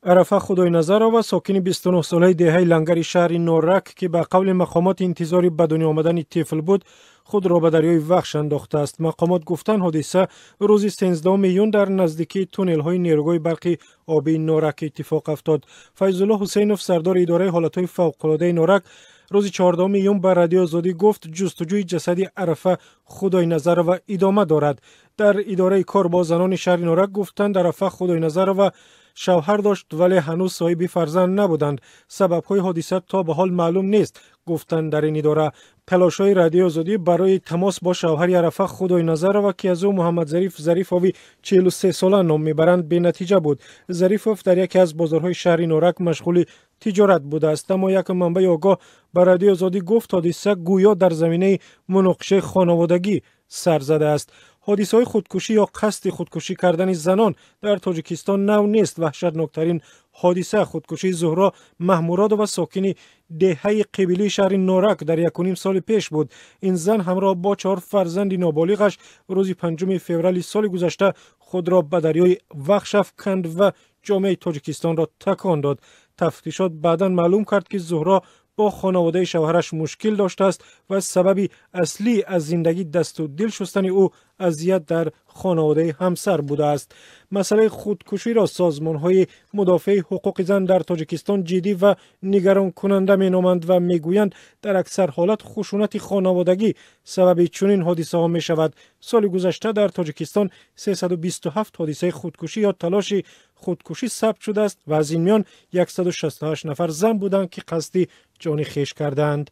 عرفه خدای نظرова ساکن 29 ساله دهه لنگر شهر نورک که به قول مقامات انتظار به دنیا آمدن طفل بود خود را به دریای وخش انداخته است. مقامات گفتند حادثه روز 13 میلیون در نزدیکی تونل های نیروگاه برقی آبی نورک اتفاق افتاد. فیض الله حسینوف سردار اداره حالات های فوق العاده نورک روز 14 میلیون به رادیو آزادی گفت جستجوی جسد عرفه خدای نظرova ادامه دارد. در اداره کار با زنان شهر نورک گفتند عرفه خدای نظرova شوهر داشت ولی هنوز صاحب فرزند نبودند. سبب‌های حادثه تا به حال معلوم نیست. گفتند در این اداره تلاش‌های رادیو آزادی برای تماس با شوهر عرفه خدای نظرova که از او محمد ظریفوی 43 ساله نام میبرند به نتیجه بود. ظریفوف در یکی از بازارهای شهر نورک مشغول تجارت بوده است، اما یک منبع آگاه به رادیو آزادی گفت حادثه گویا در زمینه مناقشه خانوادگی سر زده است. حادثه های خودکشی یا قصد خودکشی کردن زنان در تاجیکستان نو نیست. وحشتناکترین حادثه خودکشی زهرا محمورادووا ساکن دهه قبیله شهر نورک در 1.5 سال پیش بود. این زن همراه با 4 فرزند نابالغش روز 5 فوریه سال گذشته خود را به دریای وخش افکند و جامعه تاجیکستان را تکان داد. تفتیشات بعداً معلوم کرد که زهرا با خانواده شوهرش مشکل داشته است و سبب اصلی از زندگی دست و دل شستن او اذیت در خانواده همسر بوده است. مسئله خودکشی را سازمان‌های مدافع حقوق زن در تاجیکستان جدی و نگران کننده می‌نامند و می‌گویند در اکثر حالات خشونت خانوادگی سبب چنین حادثه‌ها می‌شود. سال گذشته در تاجیکستان 327 حادثه خودکشی یا تلاش خودکشی ثبت شده است و از این میان 168 نفر زن بودند که قصد جان خویش کردند.